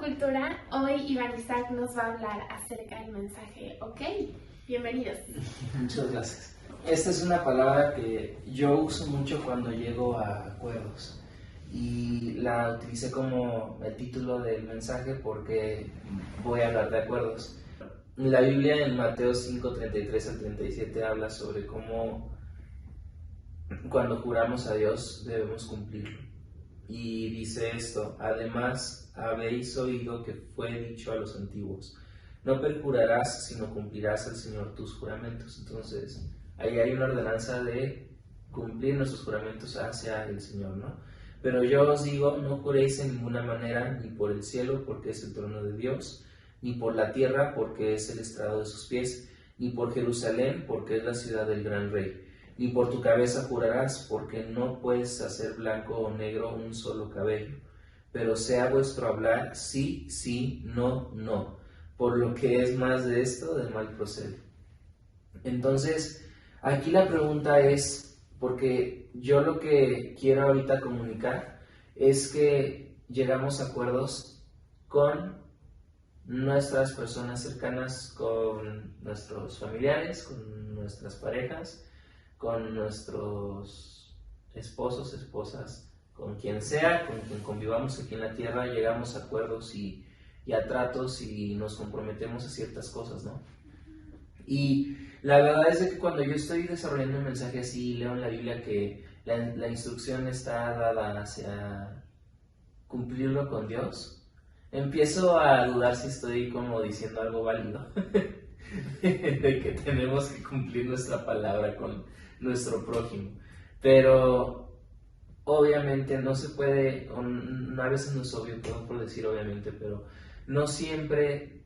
Cultura. Hoy Iván Isaac nos va a hablar acerca del mensaje OK. Bienvenidos. Muchas gracias. Esta es una palabra que yo uso mucho cuando llego a acuerdos y la utilicé como el título del mensaje porque voy a hablar de acuerdos. La Biblia en Mateo 5:33 al 37 habla sobre cómo cuando juramos a Dios debemos cumplirlo. Y dice esto: además habéis oído que fue dicho a los antiguos, no perjurarás, sino cumplirás al Señor tus juramentos. Entonces, ahí hay una ordenanza de cumplir nuestros juramentos hacia el Señor, ¿no? Pero yo os digo, no juréis en ninguna manera, ni por el cielo, porque es el trono de Dios, ni por la tierra, porque es el estrado de sus pies, ni por Jerusalén, porque es la ciudad del gran rey. Ni por tu cabeza jurarás, porque no puedes hacer blanco o negro un solo cabello. Pero sea vuestro hablar sí, sí, no, no. Por lo que es más de esto, del mal procede. Entonces, aquí la pregunta es, porque yo lo que quiero ahorita comunicar es que llegamos a acuerdos con nuestras personas cercanas, con nuestros familiares, con nuestras parejas, con nuestros esposos, esposas, con quien sea, con quien convivamos aquí en la tierra, llegamos a acuerdos y a tratos y nos comprometemos a ciertas cosas, ¿no? Y la verdad es de que cuando yo estoy desarrollando un mensaje así, leo en la Biblia que la instrucción está dada hacia cumplirlo con Dios, empiezo a dudar si estoy como diciendo algo válido, de que tenemos que cumplir nuestra palabra con nuestro prójimo. Pero obviamente no se puede, a veces no es obvio, por decir obviamente, pero no siempre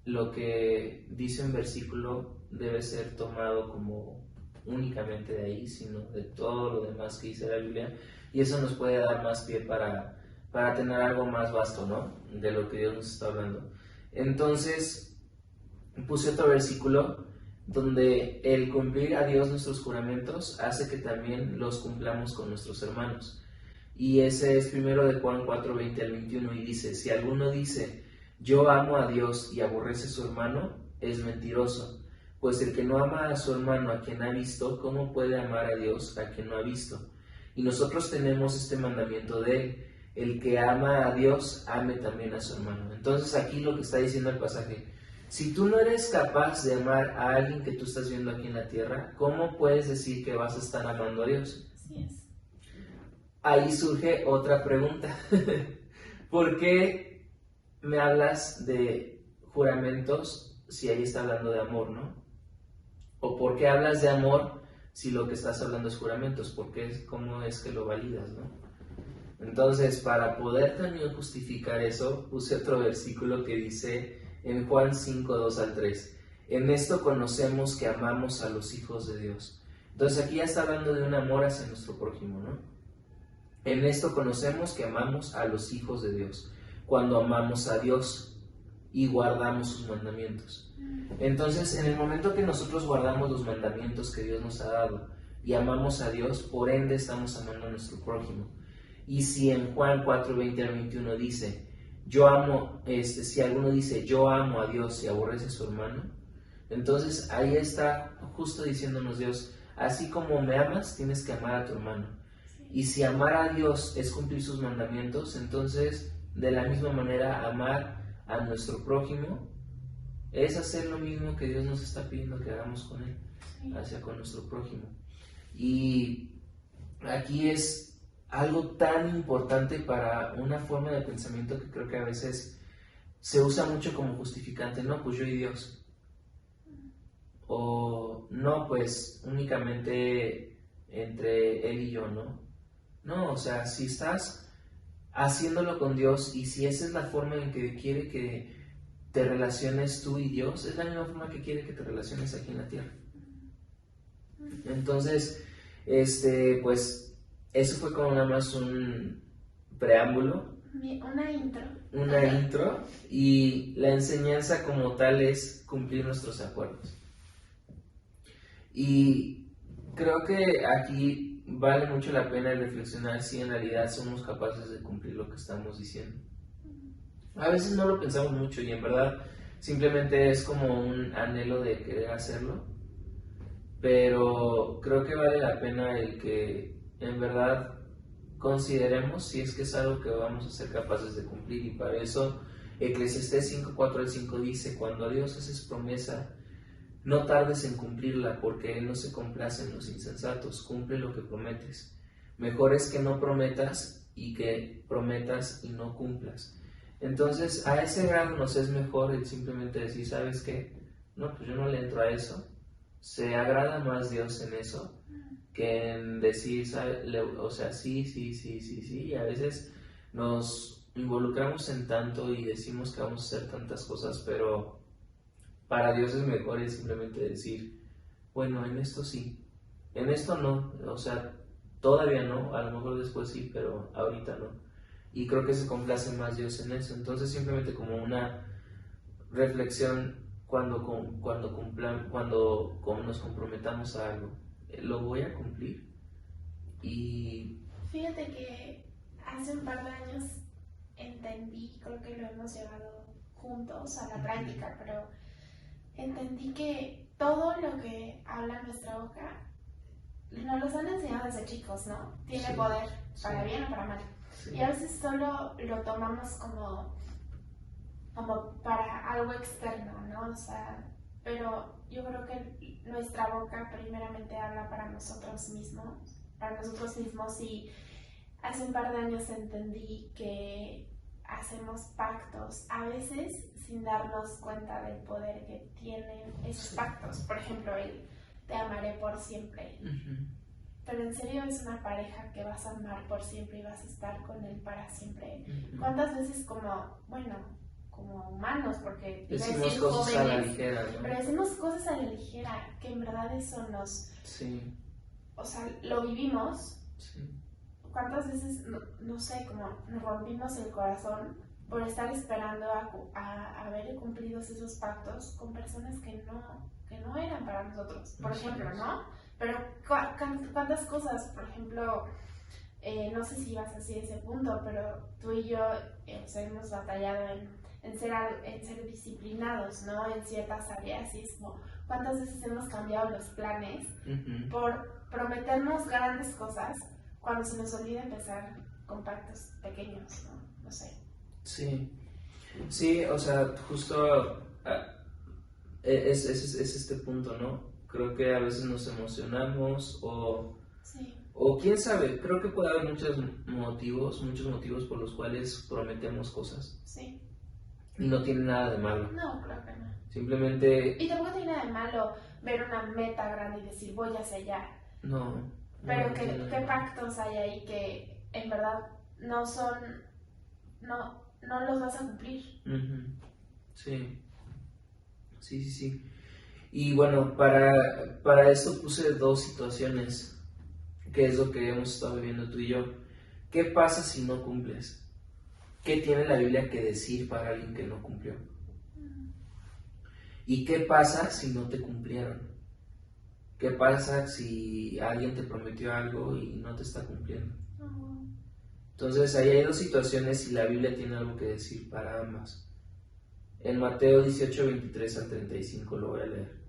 lo que dice un versículo debe ser tomado como únicamente de ahí, sino de todo lo demás que dice la Biblia, y eso nos puede dar más pie para tener algo más vasto, ¿no? De lo que Dios nos está hablando. Entonces, puse otro versículo donde el cumplir a Dios nuestros juramentos hace que también los cumplamos con nuestros hermanos. Y ese es primero de Juan 4:20 al 21, y dice: si alguno dice, yo amo a Dios, y aborrece a su hermano, es mentiroso. Pues el que no ama a su hermano a quien ha visto, ¿cómo puede amar a Dios a quien no ha visto? Y nosotros tenemos este mandamiento de él: el que ama a Dios, ame también a su hermano. Entonces aquí lo que está diciendo el pasaje: si tú no eres capaz de amar a alguien que tú estás viendo aquí en la tierra, ¿cómo puedes decir que vas a estar amando a Dios? Así es. Ahí surge otra pregunta. ¿Por qué me hablas de juramentos si ahí está hablando de amor, no? ¿O por qué hablas de amor si lo que estás hablando es juramentos? ¿Cómo es que lo validas, no? Entonces, para poder también justificar eso, puse otro versículo que dice en Juan 5:2 al 3: en esto conocemos que amamos a los hijos de Dios. Entonces aquí ya está hablando de un amor hacia nuestro prójimo, ¿no? En esto conocemos que amamos a los hijos de Dios, cuando amamos a Dios y guardamos sus mandamientos. Entonces, en el momento que nosotros guardamos los mandamientos que Dios nos ha dado y amamos a Dios, por ende estamos amando a nuestro prójimo. Y si en Juan 4:20 al 21 dice, si alguno dice, yo amo a Dios y aborrece a su hermano, entonces ahí está justo diciéndonos Dios: así como me amas, tienes que amar a tu hermano. Y si amar a Dios es cumplir sus mandamientos, entonces de la misma manera amar a nuestro prójimo es hacer lo mismo que Dios nos está pidiendo que hagamos con él, con nuestro prójimo. Y aquí es algo tan importante para una forma de pensamiento que creo que a veces se usa mucho como justificante. No, pues yo y Dios. O no, pues únicamente entre él y yo, ¿no? No, o sea, si estás haciéndolo con Dios y si esa es la forma en que quiere que te relaciones tú y Dios, es la misma forma que quiere que te relaciones aquí en la tierra. Entonces, pues eso fue como nada más un preámbulo. Una intro, y la enseñanza como tal es cumplir nuestros acuerdos. Y creo que aquí vale mucho la pena reflexionar si en realidad somos capaces de cumplir lo que estamos diciendo. A veces no lo pensamos mucho y en verdad simplemente es como un anhelo de querer hacerlo, pero creo que vale la pena el que en verdad consideremos si es que es algo que vamos a ser capaces de cumplir, y para eso Eclesiastés 5:4 al 5 dice: cuando a Dios haces promesa, no tardes en cumplirla, porque Él no se complace en los insensatos. Cumple lo que prometes. Mejor es que no prometas y que prometas y no cumplas. Entonces, a ese grado nos es mejor el simplemente decir: ¿sabes qué? No, pues yo no le entro a eso. Se agrada más Dios en eso que en decir, o sea, sí, y a veces nos involucramos en tanto y decimos que vamos a hacer tantas cosas, pero para Dios es mejor el simplemente decir: bueno, en esto sí, en esto no, o sea, todavía no, a lo mejor después sí, pero ahorita no. Y creo que se complace más Dios en eso. Entonces, simplemente como una reflexión, cuando nos comprometamos a algo, lo voy a cumplir. Y fíjate que hace un par de años entendí, creo que lo hemos llevado juntos a la práctica, pero entendí que todo lo que habla nuestra boca nos lo han enseñado desde chicos, ¿no? Tiene poder, para bien o para mal. Y a veces solo lo tomamos como para algo externo, ¿no? O sea, pero yo creo que nuestra boca primeramente habla para nosotros mismos, y hace un par de años entendí que hacemos pactos, a veces sin darnos cuenta del poder que tienen esos pactos. Por ejemplo, el te amaré por siempre. Pero en serio es una pareja que vas a amar por siempre y vas a estar con él para siempre. ¿Cuántas veces como humanos, porque decimos cosas jóvenes, a la ligera, ¿no? Pero decimos cosas a la ligera, que en verdad eso nos... Sí. O sea, lo vivimos. Sí. ¿Cuántas veces, no sé, como nos rompimos el corazón por estar esperando a ver cumplidos esos pactos con personas que no eran para nosotros, por ejemplo, ¿no? Pero ¿cuántas cosas, por ejemplo, no sé si ibas así a ese punto, pero tú y yo hemos batallado en ser disciplinados, ¿no? En ciertas áreas, y es como, ¿cuántas veces hemos cambiado los planes por prometernos grandes cosas cuando se nos olvida empezar con pactos pequeños, ¿no? No sé. Sí, o sea, justo es este punto, ¿no? Creo que a veces nos emocionamos o quién sabe, creo que puede haber muchos motivos por los cuales prometemos cosas. Sí. Y no tiene nada de malo. No, creo que no. Simplemente... Y tampoco tiene nada de malo ver una meta grande y decir voy hacia allá. No. Pero ¿qué pactos hay ahí que en verdad no los vas a cumplir? Sí. Y bueno, para esto puse dos situaciones, que es lo que hemos estado viviendo tú y yo. ¿Qué pasa si no cumples? ¿Qué tiene la Biblia que decir para alguien que no cumplió? ¿Y qué pasa si no te cumplieron? ¿Qué pasa si alguien te prometió algo y no te está cumpliendo? Entonces ahí hay dos situaciones y la Biblia tiene algo que decir para ambas. En Mateo 18, 23 al 35 lo voy a leer.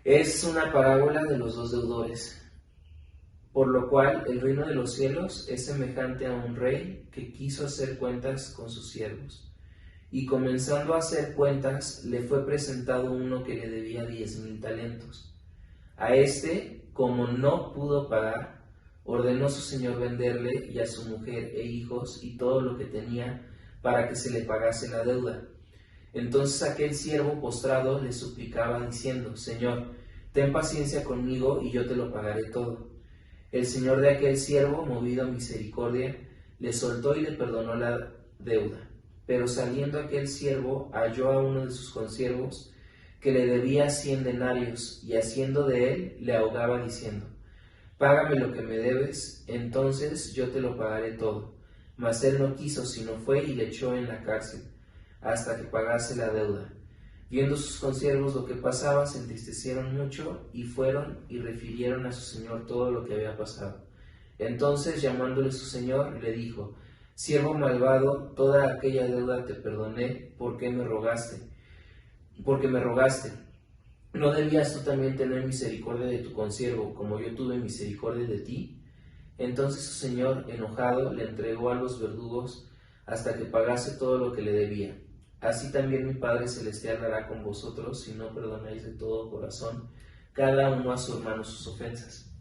Es una parábola de los dos deudores. Por lo cual el reino de los cielos es semejante a un rey que quiso hacer cuentas con sus siervos. Y comenzando a hacer cuentas, le fue presentado uno que le debía 10,000 talentos. A este, como no pudo pagar, ordenó su señor venderle y a su mujer e hijos y todo lo que tenía para que se le pagase la deuda. Entonces aquel siervo postrado le suplicaba diciendo: Señor, ten paciencia conmigo y yo te lo pagaré todo. El señor de aquel siervo, movido a misericordia, le soltó y le perdonó la deuda. Pero saliendo aquel siervo, halló a uno de sus consiervos que le debía 100 denarios, y haciendo de él, le ahogaba diciendo: Págame lo que me debes, entonces yo te lo pagaré todo. Mas él no quiso, sino fue y le echó en la cárcel, hasta que pagase la deuda. Viendo sus consiervos lo que pasaba, se entristecieron mucho y fueron y refirieron a su señor todo lo que había pasado. Entonces, llamándole su señor, le dijo: Siervo malvado, toda aquella deuda te perdoné, porque me rogaste. ¿No debías tú también tener misericordia de tu consiervo, como yo tuve misericordia de ti? Entonces su señor, enojado, le entregó a los verdugos hasta que pagase todo lo que le debía. Así también mi Padre Celestial hará con vosotros, si no perdonáis de todo corazón cada uno a su hermano sus ofensas.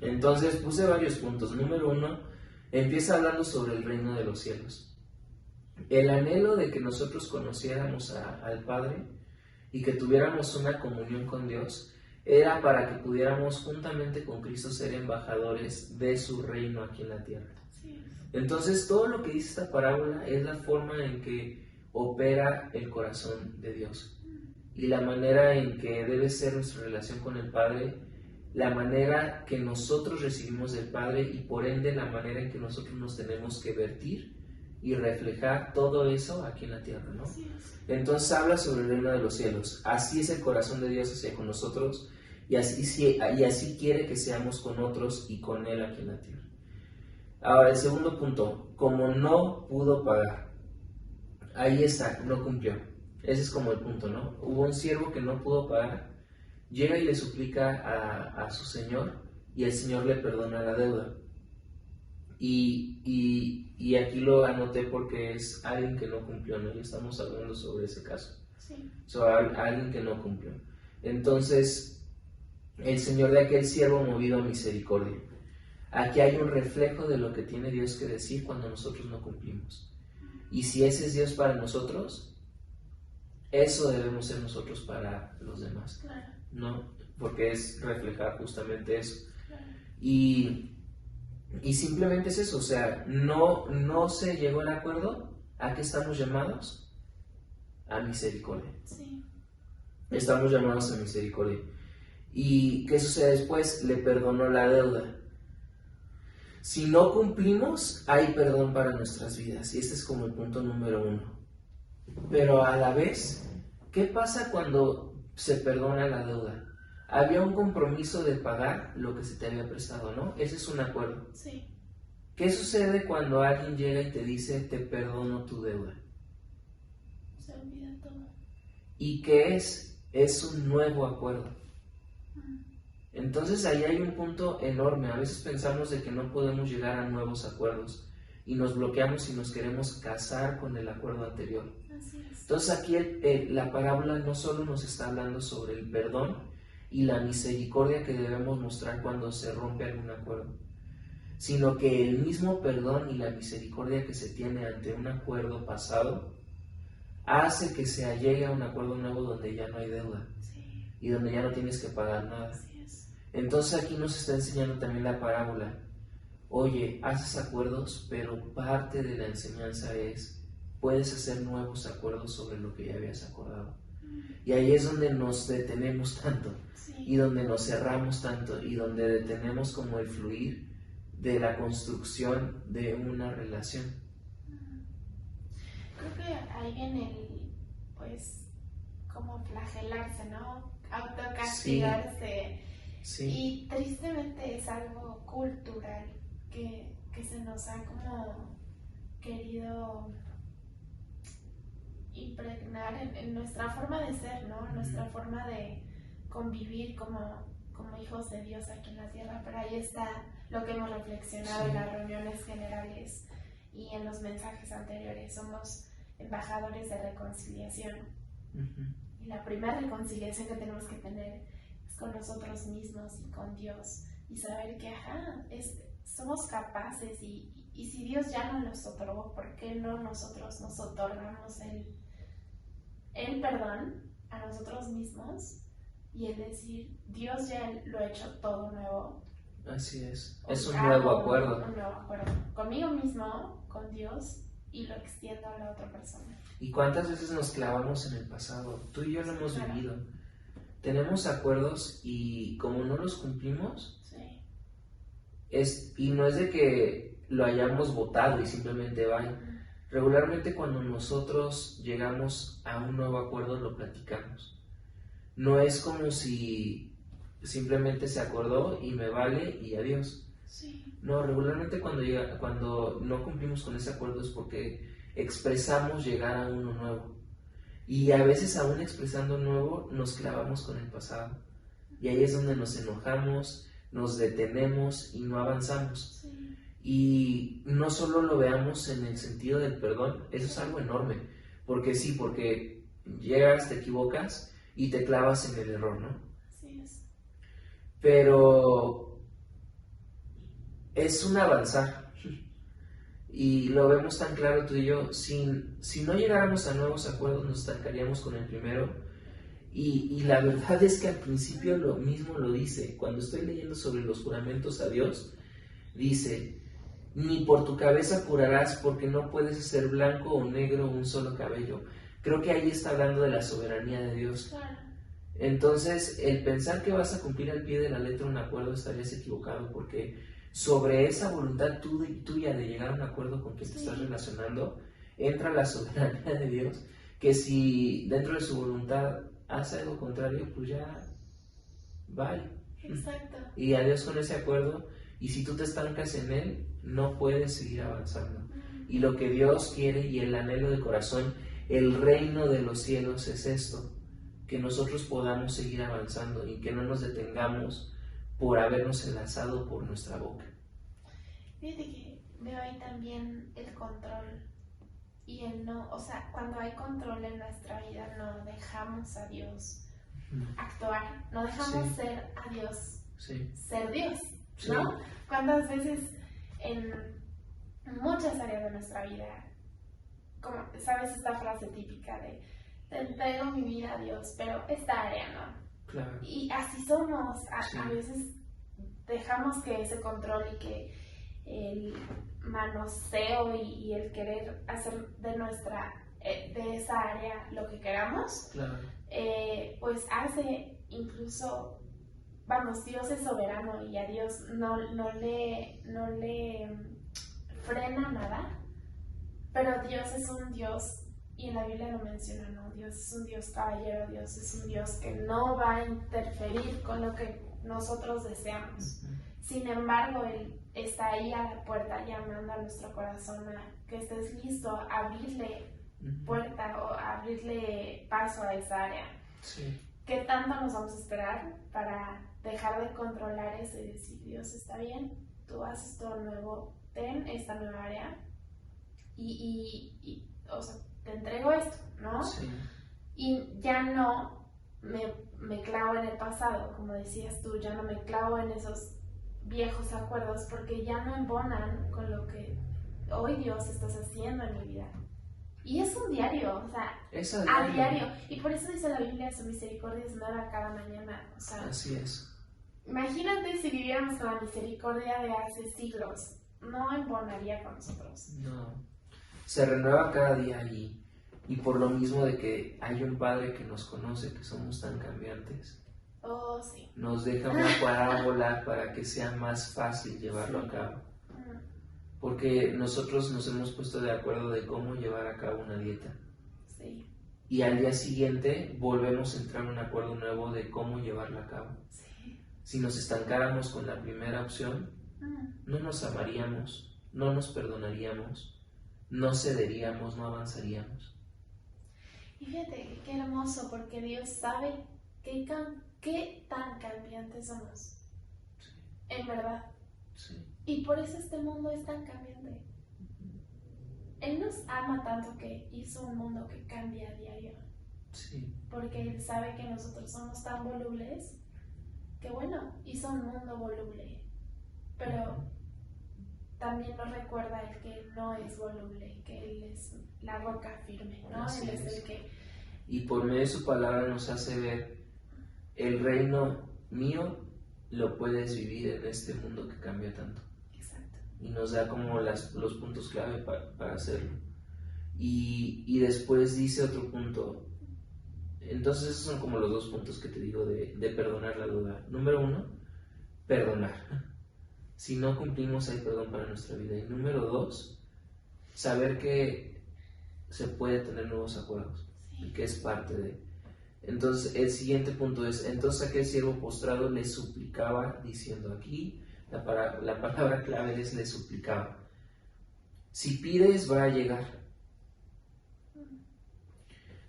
Entonces puse varios puntos. Número 1, empieza hablando sobre el reino de los cielos. El anhelo de que nosotros conociéramos al Padre y que tuviéramos una comunión con Dios era para que pudiéramos juntamente con Cristo ser embajadores de su reino aquí en la tierra. Entonces todo lo que dice esta parábola es la forma en que opera el corazón de Dios y la manera en que debe ser nuestra relación con el Padre, la manera que nosotros recibimos del Padre y por ende la manera en que nosotros nos tenemos que vertir y reflejar todo eso aquí en la tierra, ¿no? Entonces habla sobre el reino de los cielos. Así es el corazón de Dios hacia con nosotros y así quiere que seamos con otros y con Él aquí en la tierra. Ahora, el segundo punto, como no pudo pagar, ahí está, no cumplió. Ese es como el punto, ¿no? Hubo un siervo que no pudo pagar, llega y le suplica a su señor y el señor le perdona la deuda. Y aquí lo anoté porque es alguien que no cumplió, ¿no? Y estamos hablando sobre ese caso. Sí. Alguien que no cumplió. Entonces, el señor de aquel siervo movido a misericordia. Aquí hay un reflejo de lo que tiene Dios que decir cuando nosotros no cumplimos. Y si ese es Dios para nosotros, eso debemos ser nosotros para los demás. Claro. ¿No? Porque es reflejar justamente eso. Claro. Y simplemente es eso, o sea, no se llegó al acuerdo. ¿A qué estamos llamados? A misericordia. Sí. Estamos llamados a misericordia. ¿Y qué sucede después? Le perdonó la deuda. Si no cumplimos, hay perdón para nuestras vidas. Y este es como el punto número 1. Pero a la vez, ¿qué pasa cuando se perdona la deuda? Había un compromiso de pagar lo que se te había prestado, ¿no? Ese es un acuerdo. Sí. ¿Qué sucede cuando alguien llega y te dice, te perdono tu deuda? Se olvida todo. ¿Y qué es? Es un nuevo acuerdo. Entonces ahí hay un punto enorme. A veces pensamos de que no podemos llegar a nuevos acuerdos y nos bloqueamos y nos queremos casar con el acuerdo anterior. Así es. Entonces aquí la parábola no solo nos está hablando sobre el perdón y la misericordia que debemos mostrar cuando se rompe algún acuerdo, sino que el mismo perdón y la misericordia que se tiene ante un acuerdo pasado hace que se llegue a un acuerdo nuevo donde ya no hay deuda. Sí. Y donde ya no tienes que pagar nada. Así es. Entonces aquí nos está enseñando también la parábola. Oye, haces acuerdos, pero parte de la enseñanza es, puedes hacer nuevos acuerdos sobre lo que ya habías acordado. Y ahí es donde nos detenemos tanto, Sí. y donde nos cerramos tanto, y donde detenemos como el fluir de la construcción de una relación. Creo que ahí viene el, pues, como flagelarse, ¿no? Autocastigarse. Sí. Y tristemente es algo cultural que se nos ha como querido impregnar en nuestra forma de ser, ¿no? En nuestra forma de convivir como hijos de Dios aquí en la tierra. Pero ahí está lo que hemos reflexionado en las reuniones generales y en los mensajes anteriores. Somos embajadores de reconciliación. Y la primera reconciliación que tenemos que tener es con nosotros mismos y con Dios. Y saber que, somos capaces y si Dios ya nos los otorgó, ¿por qué no nosotros nos otorgamos el perdón a nosotros mismos? Y el decir, Dios ya lo ha hecho todo nuevo. Así es. Es un nuevo acuerdo. Un nuevo acuerdo. Conmigo mismo, con Dios, y lo extiendo a la otra persona. ¿Y cuántas veces nos clavamos en el pasado? Tú y yo lo hemos Claro. vivido. Tenemos acuerdos y como no los cumplimos, Sí. y no es de que lo hayamos votado y simplemente vaya. Regularmente cuando nosotros llegamos a un nuevo acuerdo lo platicamos. No es como si simplemente se acordó y me vale y adiós. Sí. No, regularmente cuando no cumplimos con ese acuerdo es porque expresamos llegar a uno nuevo. Y a veces aún expresando nuevo nos clavamos con el pasado. Y ahí es donde nos enojamos, nos detenemos y no avanzamos. Sí. Y no solo lo veamos en el sentido del perdón, eso es algo enorme. Porque sí, porque llegas, te equivocas y te clavas en el error, ¿no? Así es. Pero es un avanzar. Y lo vemos tan claro tú y yo, si no llegáramos a nuevos acuerdos nos estancaríamos con el primero. Y la verdad es que al principio lo mismo lo dice. Cuando estoy leyendo sobre los juramentos a Dios, dice, ni por tu cabeza jurarás porque no puedes hacer blanco o negro un solo cabello. Creo que ahí está hablando de la soberanía de Dios. Claro. Entonces, el pensar que vas a cumplir al pie de la letra un acuerdo estarías equivocado, porque sobre esa voluntad tuya de llegar a un acuerdo con quien te estás relacionando, entra la soberanía de Dios, que si dentro de su voluntad hace algo contrario, pues ya, bye. Exacto. Y adiós con ese acuerdo, y si tú te estancas en él, no puedes seguir avanzando. Y lo que Dios quiere y el anhelo de corazón, el reino de los cielos es esto, que nosotros podamos seguir avanzando y que no nos detengamos por habernos enlazado por nuestra boca. Fíjate que veo ahí también el control y el no, o sea, cuando hay control en nuestra vida no dejamos a Dios actuar, no dejamos ser a Dios, ser Dios, ¿no? Sí. ¿Cuántas veces en muchas áreas de nuestra vida, como sabes esta frase típica de te entrego mi vida a Dios, pero esta área no? Claro. Y así somos, a veces dejamos que ese control y que el manoseo y el querer hacer de esa área lo que queramos, Claro. pues hace incluso, vamos, Dios es soberano y a Dios no le frena nada, pero Dios es un Dios, y en la Biblia lo menciona, ¿no? Dios es un Dios caballero, Dios es un Dios que no va a interferir con lo que nosotros deseamos. Sin embargo, Él está ahí a la puerta llamando a nuestro corazón a que estés listo a abrirle puerta o a abrirle paso a esa área. Sí. ¿Qué tanto nos vamos a esperar para dejar de controlar eso y decir, Dios, está bien, tú haces todo nuevo, ten esta nueva área y o sea, te entrego esto, ¿no? Sí. Y ya no me clavo en el pasado, como decías tú, ya no me clavo en esos viejos acuerdos porque ya no embonan con lo que hoy Dios estás haciendo en mi vida. Y es un diario, o sea, a diario. Y por eso dice la Biblia, su misericordia es nueva cada mañana. O sea, así es. Imagínate si viviéramos con la misericordia de hace siglos, no embonaría con nosotros. No, se renueva cada día y por lo mismo de que hay un Padre que nos conoce, que somos tan cambiantes, Oh, sí. nos deja una parábola para que sea más fácil llevarlo a cabo. Porque nosotros nos hemos puesto de acuerdo de cómo llevar a cabo una dieta. Sí. Y al día siguiente volvemos a entrar en un acuerdo nuevo de cómo llevarla a cabo. Sí. Si nos estancáramos con la primera opción, no nos amaríamos, no nos perdonaríamos, no cederíamos, no avanzaríamos. Y fíjate, qué hermoso, porque Dios sabe qué tan cambiantes somos. Sí. En verdad. Sí. Y por eso este mundo es tan cambiante. Él nos ama tanto que hizo un mundo que cambia a diario. Sí. Porque Él sabe que nosotros somos tan volubles que, bueno, hizo un mundo voluble. Pero también nos recuerda el que no es voluble, que Él es la roca firme, ¿no? Así Él es es. el que... Y por medio de su palabra nos hace ver el reino mío lo puedes vivir en este mundo que cambia tanto. Exacto. Y nos da como los puntos clave para hacerlo. Y después dice otro punto. Entonces esos son como los dos puntos que te digo de perdonar la duda. Número 1, perdonar. Si no cumplimos hay perdón para nuestra vida. Y número 2, saber que se puede tener nuevos acuerdos. Sí. Y que es parte de... Entonces el siguiente punto es, entonces aquel siervo postrado le suplicaba diciendo, aquí La palabra clave es le suplicaba. Si pides, va a llegar.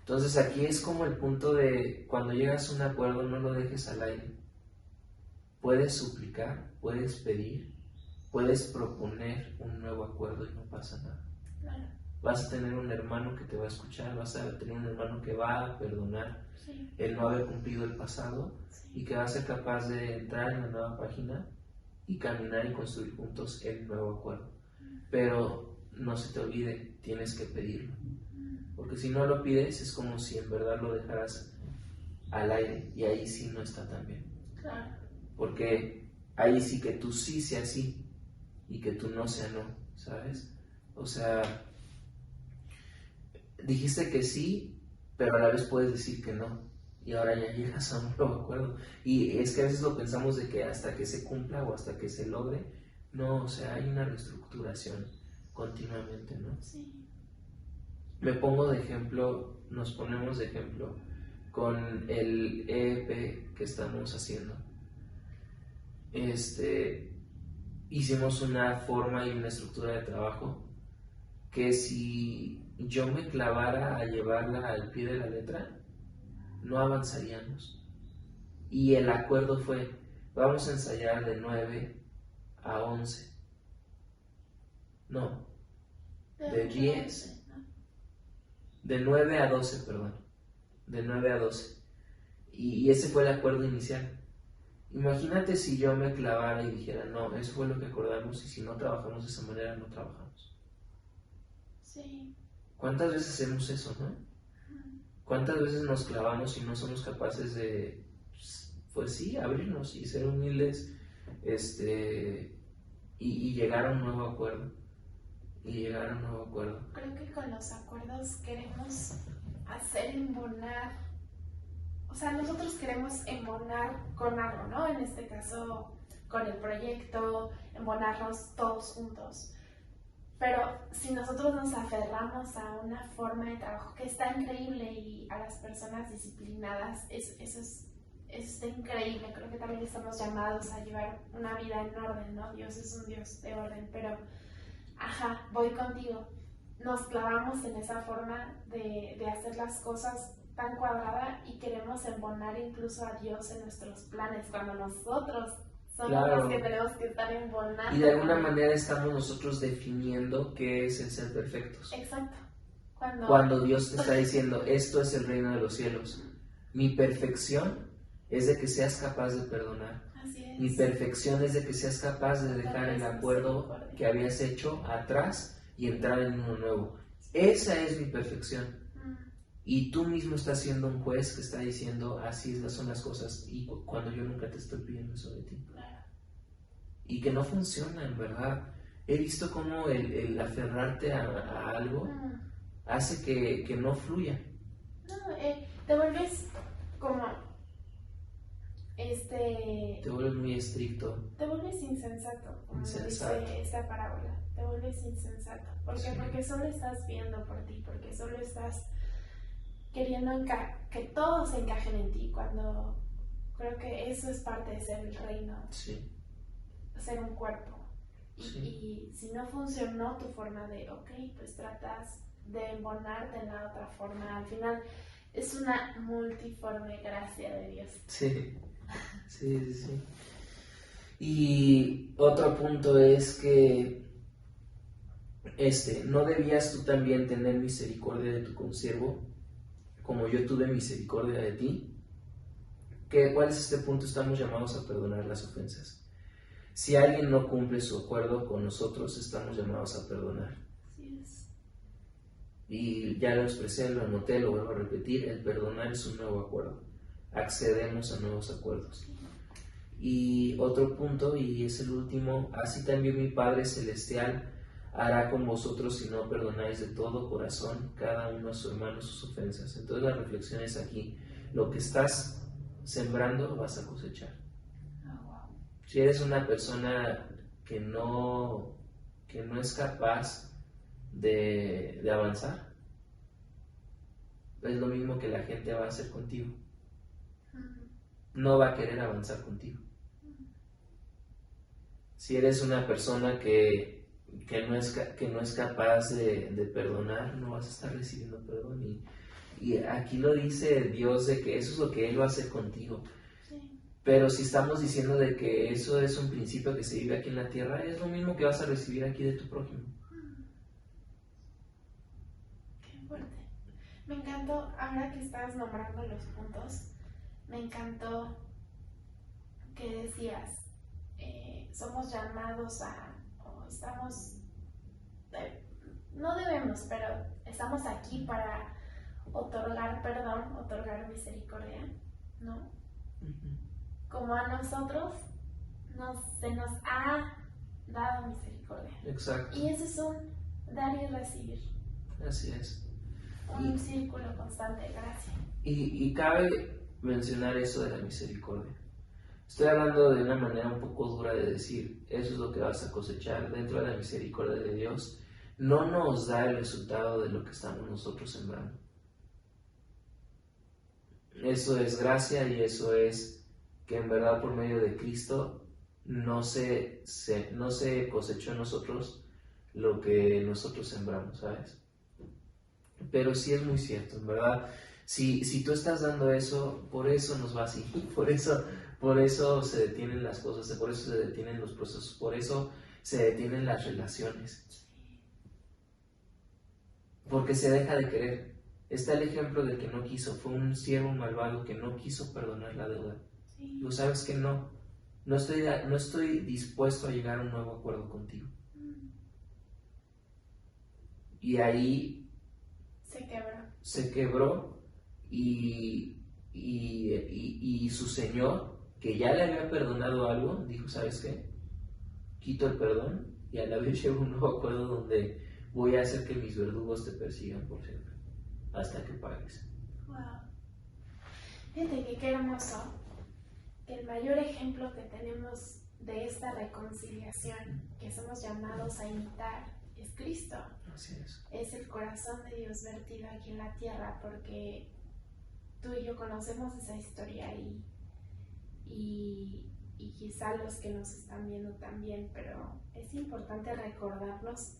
Entonces aquí es como el punto de cuando llegas a un acuerdo, no lo dejes al aire. Puedes suplicar, puedes pedir, puedes proponer un nuevo acuerdo y no pasa nada. Claro. Vas a tener un hermano que te va a escuchar, vas a tener un hermano que va a perdonar Sí. el no haber cumplido el pasado y que va a ser capaz de entrar en la nueva página y caminar y construir juntos el nuevo acuerdo. Pero no se te olvide, tienes que pedirlo. Porque si no lo pides es como si en verdad lo dejaras al aire y ahí sí no está tan bien. Claro. Porque ahí sí que tú sí sea sí y que tú no sea no, ¿sabes? O sea, dijiste que sí, pero a la vez puedes decir que no. Y ahora ya llegas a un nuevo acuerdo. Y es que a veces lo pensamos de que hasta que se cumpla o hasta que se logre. No, o sea, hay una reestructuración continuamente, ¿no? Sí. Me pongo de ejemplo, nos ponemos de ejemplo con el EEP que estamos haciendo. Hicimos una forma y una estructura de trabajo que si yo me clavara a llevarla al pie de la letra, no avanzaríamos. Y el acuerdo fue, vamos a ensayar de 9 a 11. No, de 10. De 9 a 12, perdón. De 9 a 12. Y ese fue el acuerdo inicial. Imagínate si yo me clavara y dijera, no, eso fue lo que acordamos y si no trabajamos de esa manera, no trabajamos. Sí. ¿Cuántas veces hacemos eso, no? ¿Cuántas veces nos clavamos y no somos capaces de, pues sí, abrirnos y ser humildes y llegar a un nuevo acuerdo? Creo que con los acuerdos queremos hacer embonar, o sea, nosotros queremos embonar con algo, ¿no? En este caso, con el proyecto, embonarnos todos juntos. Pero si nosotros nos aferramos a una forma de trabajo que está increíble y a las personas disciplinadas, eso es increíble. Creo que también estamos llamados a llevar una vida en orden, ¿no? Dios es un Dios de orden, pero, voy contigo. Nos clavamos en esa forma de hacer las cosas tan cuadrada y queremos embonar incluso a Dios en nuestros planes cuando nosotros somos los que tenemos que estar embonando. Y de alguna manera estamos nosotros definiendo qué es el ser perfectos. Exacto. Cuando Dios te está diciendo, esto es el reino de los cielos. Mi perfección es de que seas capaz de perdonar. Así es. Mi perfección es de que seas capaz de dejar el acuerdo que habías hecho atrás y entrar en uno nuevo. Esa es mi perfección. Y tú mismo estás siendo un juez que está diciendo, así son las cosas, y cuando yo nunca te estoy pidiendo eso de ti. Claro. Y que no funciona, en verdad. He visto cómo el aferrarte a algo hace que no fluya. No, te vuelves como Te vuelves muy estricto. Te vuelves insensato, como dice esta parábola. Te vuelves insensato. ¿Por qué? Porque solo estás viendo por ti, porque solo estás queriendo que todos encajen en ti, cuando creo que eso es parte de ser el reino. Sí. Ser un cuerpo. Sí. Y si no funcionó tu forma de, pues tratas de embonarte en la otra forma. Al final es una multiforme gracia de Dios. Sí. Y otro punto es que no debías tú también tener misericordia de tu consiervo, como yo tuve misericordia de ti. ¿Cuál es este punto? Estamos llamados a perdonar las ofensas. Si alguien no cumple su acuerdo con nosotros, estamos llamados a perdonar. Así es. Y ya lo expresé, lo anoté, lo vuelvo a repetir, el perdonar es un nuevo acuerdo. Accedemos a nuevos acuerdos. Y otro punto, y es el último, así también mi Padre Celestial hará con vosotros si no perdonáis de todo corazón cada uno a su hermano sus ofensas. Entonces la reflexión es aquí, lo que estás sembrando vas a cosechar. Si eres una persona que no es capaz de avanzar, es lo mismo que la gente va a hacer contigo. No va a querer avanzar contigo. Si eres una persona que no es capaz de perdonar, no vas a estar recibiendo perdón. Y aquí lo dice Dios de que eso es lo que Él va a hacer contigo. Sí. Pero si estamos diciendo de que eso es un principio que se vive aquí en la tierra, es lo mismo que vas a recibir aquí de tu prójimo. Qué fuerte. Me encantó, ahora que estabas nombrando los puntos, me encantó que decías, somos llamados o estamos, no debemos, pero estamos aquí para otorgar perdón, otorgar misericordia, ¿no? Como a nosotros se nos ha dado misericordia. Exacto. Y eso es un dar y recibir. Así es. Un círculo constante de gracia. Y cabe mencionar eso de la misericordia. Estoy hablando de una manera un poco dura de decir, eso es lo que vas a cosechar. Dentro de la misericordia de Dios, no nos da el resultado de lo que estamos nosotros sembrando. Eso es gracia y eso es que en verdad por medio de Cristo no se cosechó en nosotros lo que nosotros sembramos, ¿sabes? Pero sí es muy cierto, en verdad. Si tú estás dando eso, por eso nos va así, por eso se detienen las cosas, por eso se detienen los procesos, por eso se detienen las relaciones. Porque se deja de querer. Está el ejemplo de que no quiso, fue un siervo malvado que no quiso perdonar la deuda. Sí. Tú sabes que no estoy dispuesto a llegar a un nuevo acuerdo contigo. Y ahí se quebró y su señor, que ya le había perdonado algo, dijo, ¿sabes qué? Quito el perdón y a la vez llevo un nuevo acuerdo donde voy a hacer que mis verdugos te persigan por siempre, hasta que pagues. Wow. Fíjate que qué hermoso que el mayor ejemplo que tenemos de esta reconciliación que somos llamados a imitar es Cristo. Así es. Es el corazón de Dios vertido aquí en la tierra, porque tú y yo conocemos esa historia y quizá los que nos están viendo también, pero es importante recordarnos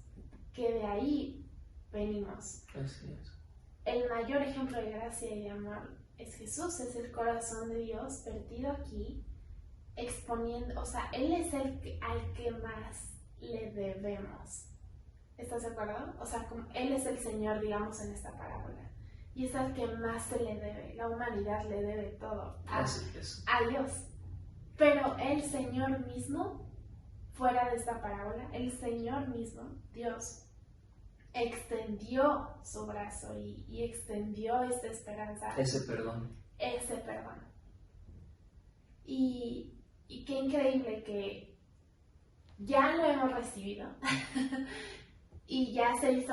que de ahí venimos. Así es. El mayor ejemplo de gracia y de amor es Jesús, es el corazón de Dios vertido aquí, exponiendo, o sea, Él es al que más le debemos. ¿Estás de acuerdo? O sea, como Él es el Señor, digamos, en esta parábola. Y es al que más se le debe. La humanidad le debe todo a Dios. Pero el Señor mismo, fuera de esta parábola, el Señor mismo, Dios, extendió su brazo y extendió esta esperanza. Ese perdón. Y qué increíble que ya lo hemos recibido. Y ya se hizo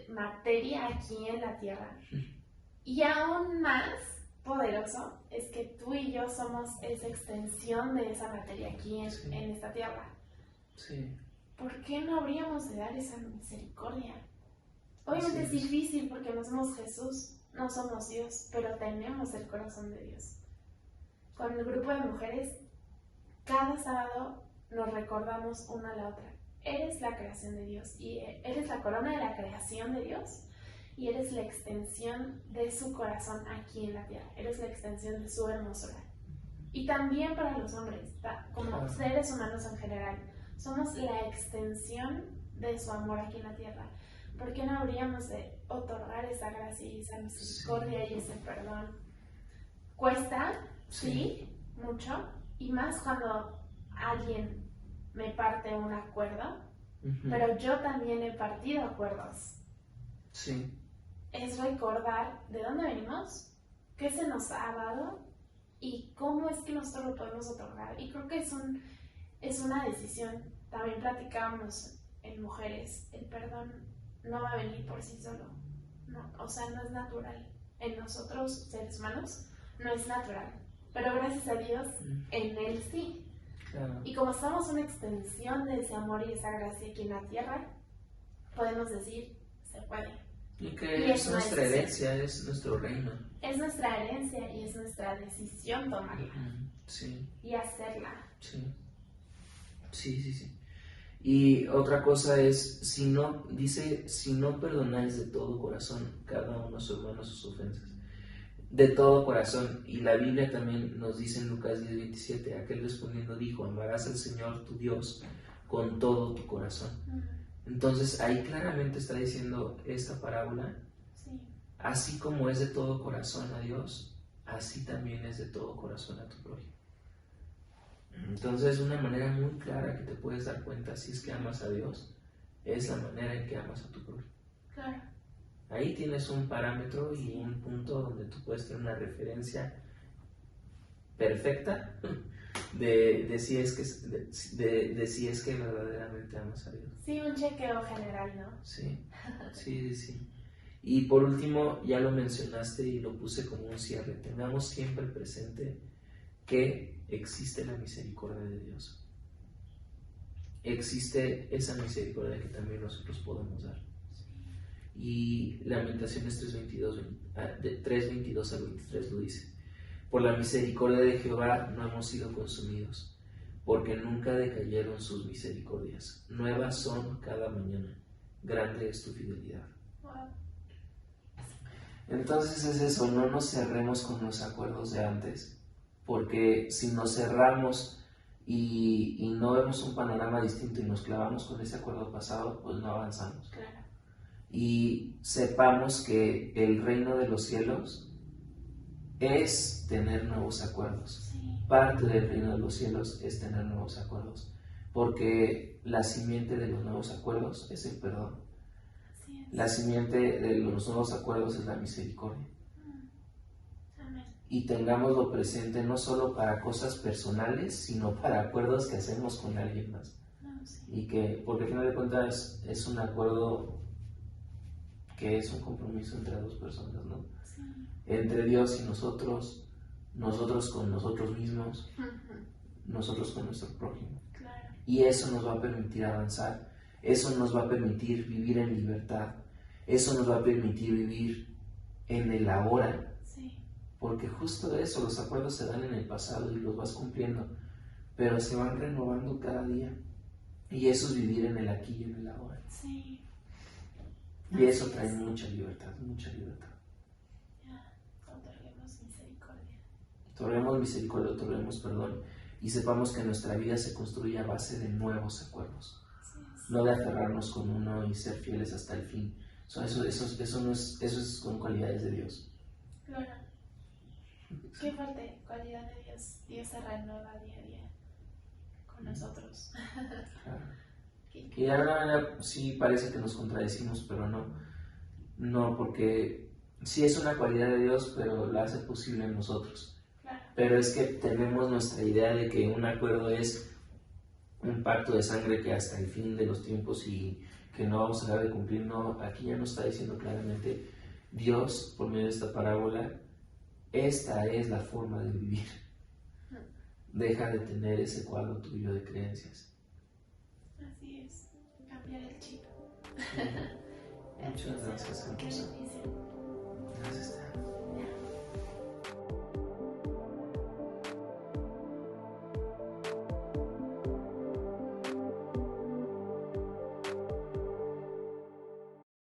materia aquí en la tierra. Y aún más poderoso es que tú y yo somos esa extensión de esa materia aquí en esta tierra. Sí. ¿Por qué no habríamos de dar esa misericordia? Obviamente es difícil porque no somos Jesús, no somos Dios, pero tenemos el corazón de Dios. Con el grupo de mujeres, cada sábado nos recordamos una a la otra. Eres la creación de Dios y eres la corona de la creación de Dios y eres la extensión de su corazón aquí en la tierra. Eres la extensión de su hermosura. Y también para los hombres, como seres humanos en general, somos la extensión de su amor aquí en la tierra. ¿Por qué no habríamos de otorgar esa gracia y esa misericordia y ese perdón? Cuesta, sí, mucho, y más cuando alguien me parte un acuerdo, pero yo también he partido acuerdos. Sí. Es recordar de dónde venimos, qué se nos ha dado y cómo es que nosotros lo podemos otorgar. Y creo que es una decisión. También platicábamos en mujeres, el perdón no va a venir por sí solo. No, o sea, no es natural. En nosotros, seres humanos, no es natural. Pero gracias a Dios, en Él sí. Claro. Y como somos una extensión de ese amor y esa gracia aquí en la tierra, podemos decir, se puede. Y que es nuestra herencia, es nuestro reino. Es nuestra herencia y es nuestra decisión tomarla. Sí. Y hacerla. Sí. Sí, sí, sí. Y otra cosa es, si no perdonáis de todo corazón cada uno a su hermano sus ofensas. De todo corazón. Y la Biblia también nos dice en Lucas 10:27, aquel respondiendo dijo, amarás al Señor tu Dios con todo tu corazón. Entonces ahí claramente está diciendo esta parábola, Sí. así como es de todo corazón a Dios, así también es de todo corazón a tu prójimo. Entonces una manera muy clara que te puedes dar cuenta si es que amas a Dios, es la manera en que amas a tu prójimo. Claro. Ahí tienes un parámetro y Sí. un punto donde tú puedes tener una referencia perfecta de si es que verdaderamente amas a Dios. Sí, un chequeo general, ¿no? Sí, sí, sí. Y por último, ya lo mencionaste y lo puse como un cierre, tengamos siempre presente que existe la misericordia de Dios. Existe esa misericordia que también nosotros podemos dar. Y Lamentaciones 3:22 al 23 lo dice. Por la misericordia de Jehová no hemos sido consumidos, porque nunca decayeron sus misericordias. Nuevas son cada mañana. Grande es tu fidelidad. Wow. Entonces es eso, no nos cerremos con los acuerdos de antes, porque si nos cerramos y no vemos un panorama distinto y nos clavamos con ese acuerdo pasado, pues no avanzamos. Claro. Y sepamos que el reino de los cielos es tener nuevos acuerdos. Sí. Parte del reino de los cielos es tener nuevos acuerdos, porque la simiente de los nuevos acuerdos es el perdón. Así es. La simiente de los nuevos acuerdos es la misericordia. Amén. Y tengámoslo presente no solo para cosas personales, sino para acuerdos que hacemos con alguien más. No, sí. Y que, porque al final de cuentas es un acuerdo que es un compromiso entre dos personas, ¿no? Sí. Entre Dios y nosotros, nosotros con nosotros mismos, nosotros con nuestro prójimo. Claro. Y eso nos va a permitir avanzar, eso nos va a permitir vivir en libertad, eso nos va a permitir vivir en el ahora, Sí. porque justo eso, los acuerdos se dan en el pasado y los vas cumpliendo, pero se van renovando cada día, y eso es vivir en el aquí y en el ahora. Sí. Y eso trae mucha libertad, mucha libertad. Ya, otorguemos misericordia. Otorguemos misericordia, otorguemos perdón, y sepamos que nuestra vida se construye a base de nuevos acuerdos, no de aferrarnos con uno y ser fieles hasta el fin. Eso son cualidades de Dios. Claro. Qué fuerte, cualidad de Dios. Dios se renueva día a día con nosotros. Claro. Que de alguna manera sí parece que nos contradecimos, pero no, porque sí es una cualidad de Dios, pero la hace posible en nosotros. Claro. Pero es que tenemos nuestra idea de que un acuerdo es un pacto de sangre que hasta el fin de los tiempos y que no vamos a dejar de cumplir. No, aquí ya nos está diciendo claramente Dios, por medio de esta parábola, esta es la forma de vivir. Deja de tener ese cuadro tuyo de creencias. Así es, cambiar el chip. Muchas gracias, Qué Camposa. difícil. Gracias.